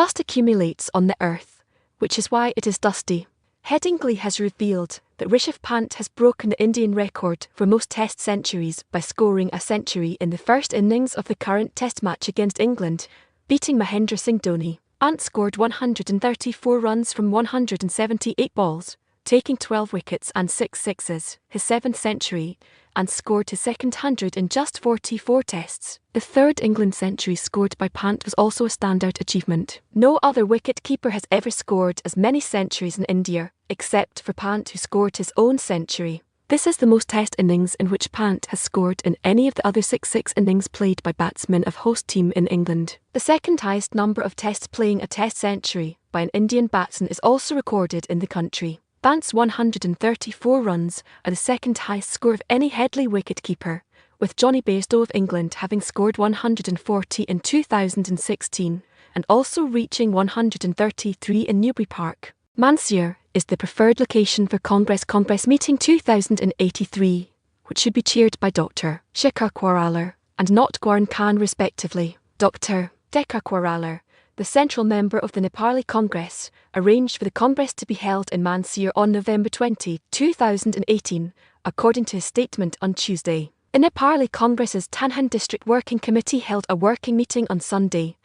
Dust accumulates on the earth, which is why it is dusty. Headingley has revealed that Rishabh Pant has broken the Indian record for most Test centuries by scoring a century in the first innings of the current Test match against England, beating Mahendra Singh Dhoni. Pant scored 134 runs from 178 balls, taking 12 wickets and 6 sixes, his 7th century, and scored his second 100 in just 44 tests. The third England century scored by Pant was also a standout achievement. No other wicket-keeper has ever scored as many centuries in India, except for Pant, who scored his own century. This is the most Test innings in which Pant has scored in any of the other 6 innings played by batsmen of host team in England. The second highest number of Tests playing a Test century by an Indian batsman is also recorded in the country. Pant's 134 runs are the second highest score of any Headley wicket-keeper, with Johnny Bairstow of England having scored 140 in 2016, and also reaching 133 in Newbury Park. Mansur is the preferred location for Congress Meeting 2083, which should be chaired by Dr. Shekhar Kwaralar and not Gwaran Khan respectively. Dr. Shekhar Kwaralar, the central member of the Nepali Congress, arranged for the Congress to be held in Mansur on November 20, 2018, according to his statement on Tuesday. The Nepali Congress's Tanhan District Working Committee held a working meeting on Sunday,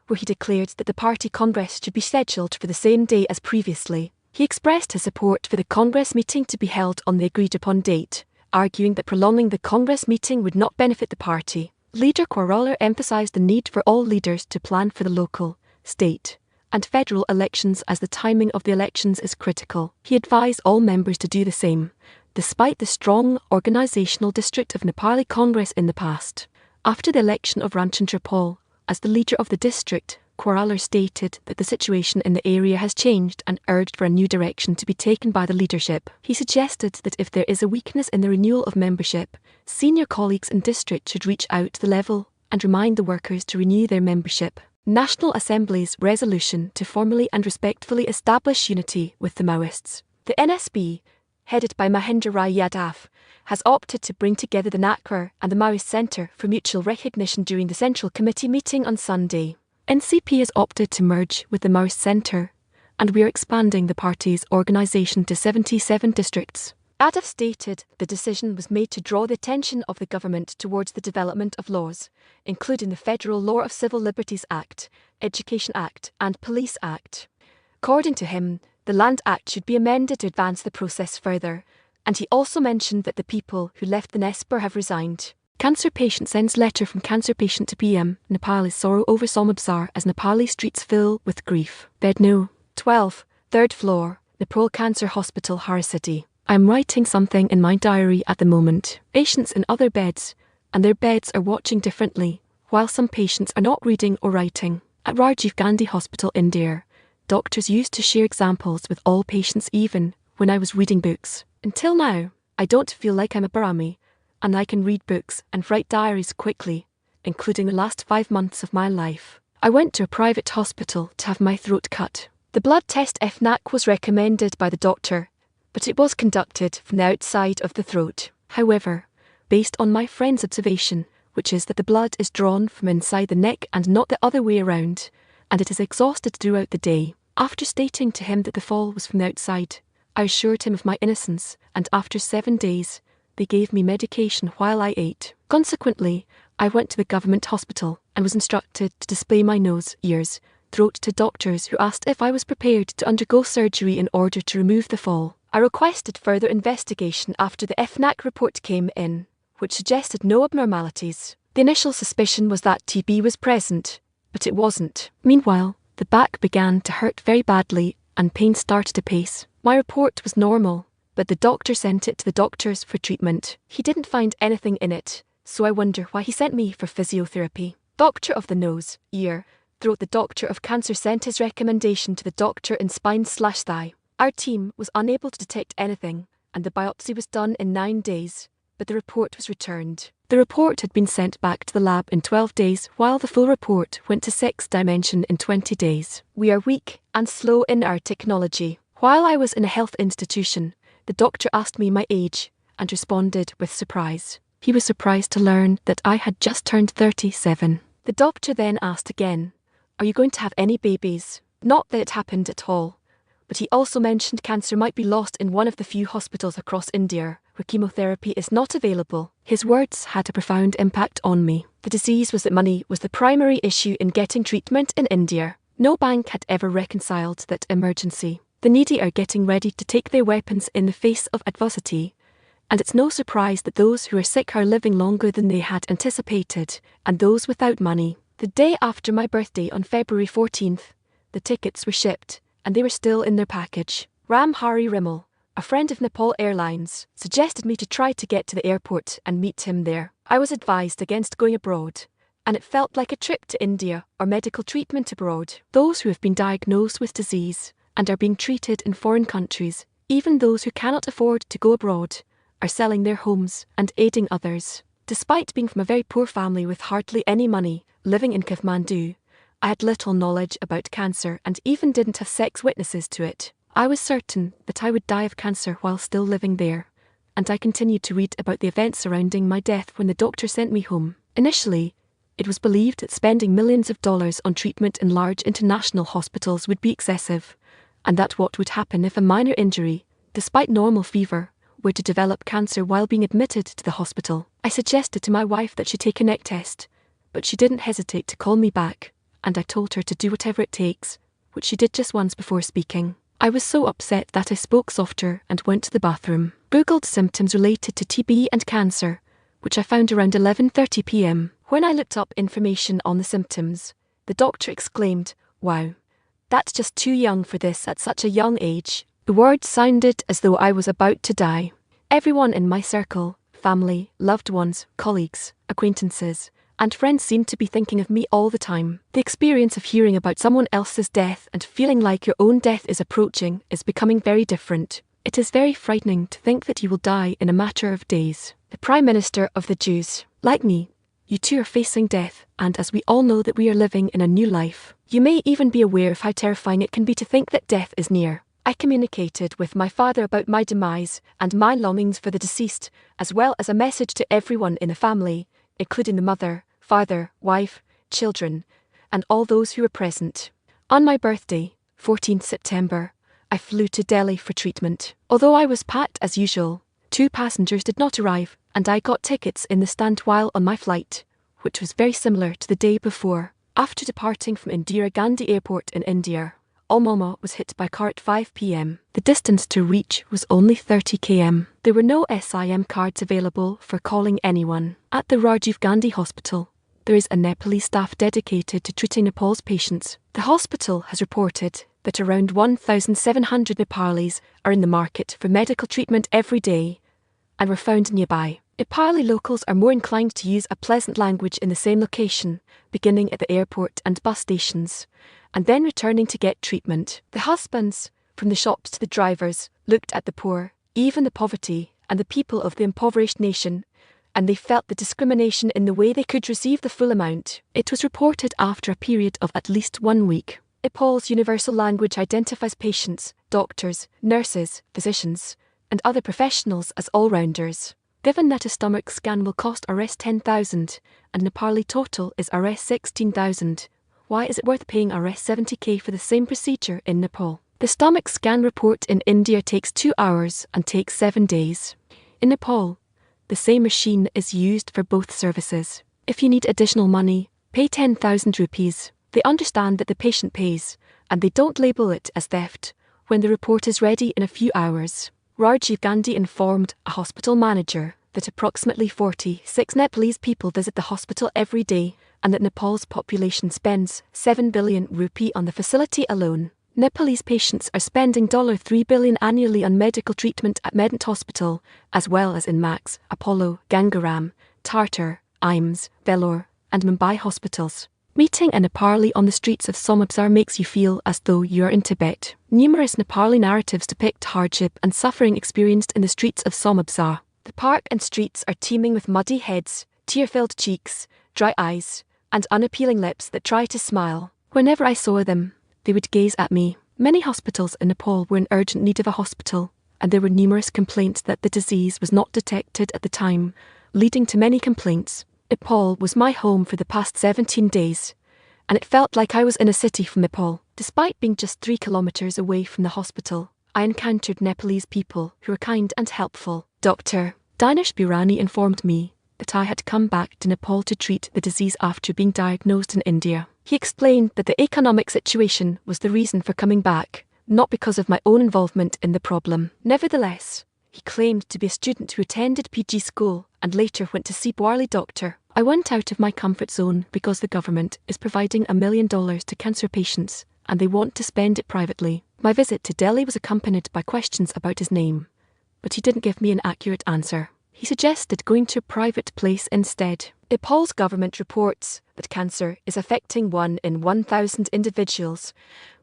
where he declared that the party Congress should be scheduled for the same day as previously. He expressed his support for the Congress meeting to be held on the agreed-upon date, arguing that prolonging the Congress meeting would not benefit the party. Leader Kwaralar emphasised the need for all leaders to plan for the local, state, and federal elections as the timing of the elections is critical. He advised all members to do the same, despite the strong organisational district of Nepali Congress in the past. After the election of Ramchandra Paul as the leader of the district, Kwaralar stated that the situation in the area has changed and urged for a new direction to be taken by the leadership. He suggested that if there is a weakness in the renewal of membership, senior colleagues in district should reach out to the level and remind the workers to renew their membership. National Assembly's resolution to formally and respectfully establish unity with the Maoists. The NSB, headed by Mahendra Rai Yadav, has opted to bring together the NACWR and the Maoist Centre for mutual recognition during the Central Committee meeting on Sunday. NCP has opted to merge with the Maoist Centre, and we are expanding the party's organisation to 77 districts. Yadav stated the decision was made to draw the attention of the government towards the development of laws, including the Federal Law of Civil Liberties Act, Education Act and Police Act. According to him, the Land Act should be amended to advance the process further, and he also mentioned that the people who left the NESPR have resigned. Cancer patient sends letter from cancer patient to PM. Nepal is sorrow over Somabzar as Nepali streets fill with grief. Bed No. 12, 3rd floor, Nepal Cancer Hospital, Harasity. I'm writing something in my diary at the moment. Patients in other beds, and their beds are watching differently, while some patients are not reading or writing. At Rajiv Gandhi Hospital, India, doctors used to share examples with all patients even when I was reading books. Until now, I don't feel like I'm a Brahmi, and I can read books and write diaries quickly, including the last 5 months of my life. I went to a private hospital to have my throat cut. The blood test FNAC was recommended by the doctor, but it was conducted from the outside of the throat. However, based on my friend's observation, which is that the blood is drawn from inside the neck and not the other way around, and it is exhausted throughout the day. After stating to him that the fall was from the outside, I assured him of my innocence, and after 7 days, they gave me medication while I ate. Consequently, I went to the government hospital and was instructed to display my nose, ears, throat to doctors who asked if I was prepared to undergo surgery in order to remove the fall. I requested further investigation after the FNAC report came in, which suggested no abnormalities. The initial suspicion was that TB was present, but it wasn't. Meanwhile, the back began to hurt very badly and pain started apace. My report was normal, but the doctor sent it to the doctors for treatment. He didn't find anything in it, so I wonder why he sent me for physiotherapy. Doctor of the nose, ear, throat. The doctor of cancer sent his recommendation to the doctor in spine/thigh. Our team was unable to detect anything, and the biopsy was done in 9 days, but the report was returned. The report had been sent back to the lab in 12 days, while the full report went to 6th dimension in 20 days. We are weak and slow in our technology. While I was in a health institution, the doctor asked me my age and responded with surprise. He was surprised to learn that I had just turned 37. The doctor then asked again, Are you going to have any babies? Not that it happened at all. But he also mentioned cancer might be lost in one of the few hospitals across India where chemotherapy is not available. His words had a profound impact on me. The disease was that money was the primary issue in getting treatment in India. No bank had ever reconciled that emergency. The needy are getting ready to take their weapons in the face of adversity. And it's no surprise that those who are sick are living longer than they had anticipated, and those without money. The day after my birthday on February 14th, the tickets were shipped, and they were still in their package. Ram Hari Rimal, a friend of Nepal Airlines, suggested me to try to get to the airport and meet him there. I was advised against going abroad, and it felt like a trip to India or medical treatment abroad. Those who have been diagnosed with disease and are being treated in foreign countries, even those who cannot afford to go abroad, are selling their homes and aiding others. Despite being from a very poor family with hardly any money, living in Kathmandu, I had little knowledge about cancer and even didn't have sex witnesses to it. I was certain that I would die of cancer while still living there, and I continued to read about the events surrounding my death when the doctor sent me home. Initially, it was believed that spending millions of dollars on treatment in large international hospitals would be excessive, and that what would happen if a minor injury, despite normal fever, were to develop cancer while being admitted to the hospital. I suggested to my wife that she take a neck test, but she didn't hesitate to call me back, and I told her to do whatever it takes, which she did just once before speaking. I was so upset that I spoke softer and went to the bathroom. Googled symptoms related to TB and cancer, which I found around 11:30 p.m. When I looked up information on the symptoms, the doctor exclaimed, "Wow, that's just too young for this at such a young age." The words sounded as though I was about to die. Everyone in my circle, family, loved ones, colleagues, acquaintances, and friends seemed to be thinking of me all the time. The experience of hearing about someone else's death and feeling like your own death is approaching is becoming very different. It is very frightening to think that you will die in a matter of days. The Prime Minister of the Jews, like me, you too are facing death, and as we all know that we are living in a new life, you may even be aware of how terrifying it can be to think that death is near. I communicated with my father about my demise and my longings for the deceased, as well as a message to everyone in the family, including the mother, father, wife, children, and all those who were present. On my birthday, 14th September, I flew to Delhi for treatment. Although I was packed as usual, 2 passengers did not arrive, and I got tickets in the stand while on my flight, which was very similar to the day before. After departing from Indira Gandhi Airport in India, Almoma was hit by a car at 5 p.m. The distance to reach was only 30 km. There were no SIM cards available for calling anyone. At the Rajiv Gandhi Hospital, there is a Nepalese staff dedicated to treating Nepal's patients. The hospital has reported that around 1,700 Nepalis are in the market for medical treatment every day and were found nearby. Nepali locals are more inclined to use a pleasant language in the same location, beginning at the airport and bus stations, and then returning to get treatment. The husbands, from the shops to the drivers, looked at the poor, even the poverty, and the people of the impoverished nation, and they felt the discrimination in the way they could receive the full amount. It was reported after a period of at least 1 week. Nepal's universal language identifies patients, doctors, nurses, physicians, and other professionals as all-rounders. Given that a stomach scan will cost Rs 10,000 and Nepali total is Rs 16,000, why is it worth paying Rs 70k for the same procedure in Nepal? The stomach scan report in India takes 2 hours and takes 7 days. In Nepal, the same machine is used for both services. If you need additional money, pay 10,000 rupees. They understand that the patient pays, and they don't label it as theft when the report is ready in a few hours. Rajiv Gandhi informed a hospital manager that approximately 46 Nepalese people visit the hospital every day, and that Nepal's population spends 7 billion rupee on the facility alone. Nepalese patients are spending $3 billion annually on medical treatment at Medant Hospital, as well as in Max, Apollo, Gangaram, Tartar, AIIMS, Vellore, and Mumbai hospitals. Meeting a Nepali on the streets of Somabzar makes you feel as though you are in Tibet. Numerous Nepali narratives depict hardship and suffering experienced in the streets of Somabzar. The park and streets are teeming with muddy heads, tear-filled cheeks, dry eyes, and unappealing lips that try to smile. Whenever I saw them, they would gaze at me. Many hospitals in Nepal were in urgent need of a hospital, and there were numerous complaints that the disease was not detected at the time, leading to many complaints. Nepal was my home for the past 17 days, and it felt like I was in a city from Nepal. Despite being just 3 kilometers away from the hospital, I encountered Nepalese people who were kind and helpful. Dr. Dinesh Birani informed me that I had come back to Nepal to treat the disease after being diagnosed in India. He explained that the economic situation was the reason for coming back, not because of my own involvement in the problem. Nevertheless, he claimed to be a student who attended PG school and later went to see Boarley doctor. I went out of my comfort zone because the government is providing $1 million to cancer patients and they want to spend it privately. My visit to Delhi was accompanied by questions about his name, but he didn't give me an accurate answer. He suggested going to a private place instead. Nepal's government reports that cancer is affecting 1 in 1,000 individuals,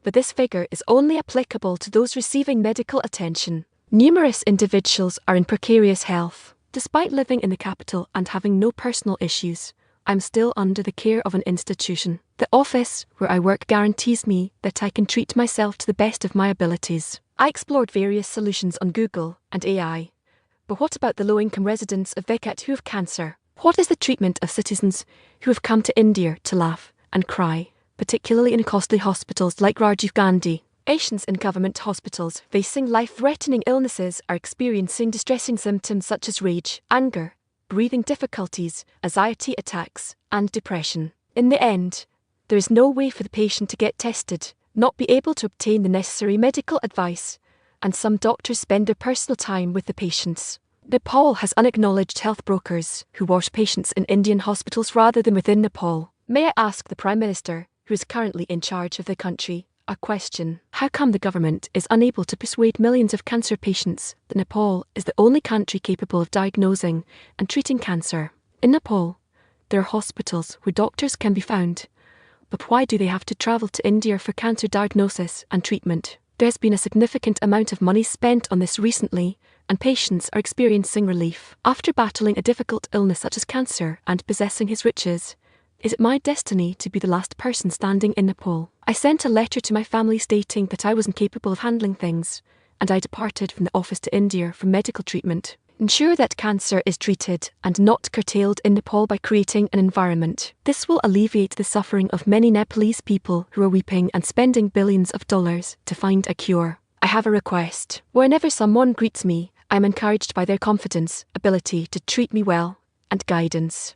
but this figure is only applicable to those receiving medical attention. Numerous individuals are in precarious health. Despite living in the capital and having no personal issues, I'm still under the care of an institution. The office where I work guarantees me that I can treat myself to the best of my abilities. I explored various solutions on Google and AI. But what about the low-income residents of Vekat who have cancer? What is the treatment of citizens who have come to India to laugh and cry, particularly in costly hospitals like Rajiv Gandhi? Patients in government hospitals facing life-threatening illnesses are experiencing distressing symptoms such as rage, anger, breathing difficulties, anxiety attacks, and depression. In the end, there is no way for the patient to get tested, not be able to obtain the necessary medical advice, and some doctors spend their personal time with the patients. Nepal has unacknowledged health brokers who wash patients in Indian hospitals rather than within Nepal. May I ask the Prime Minister, who is currently in charge of the country, a question? How come the government is unable to persuade millions of cancer patients that Nepal is the only country capable of diagnosing and treating cancer? In Nepal, there are hospitals where doctors can be found, but why do they have to travel to India for cancer diagnosis and treatment? There has been a significant amount of money spent on this recently, and patients are experiencing relief. After battling a difficult illness such as cancer and possessing his riches, is it my destiny to be the last person standing in Nepal? I sent a letter to my family stating that I was incapable of handling things, and I departed from the office to India for medical treatment. Ensure that cancer is treated and not curtailed in Nepal by creating an environment. This will alleviate the suffering of many Nepalese people who are weeping and spending billions of dollars to find a cure. I have a request. Whenever someone greets me, I am encouraged by their confidence, ability to treat me well, and guidance.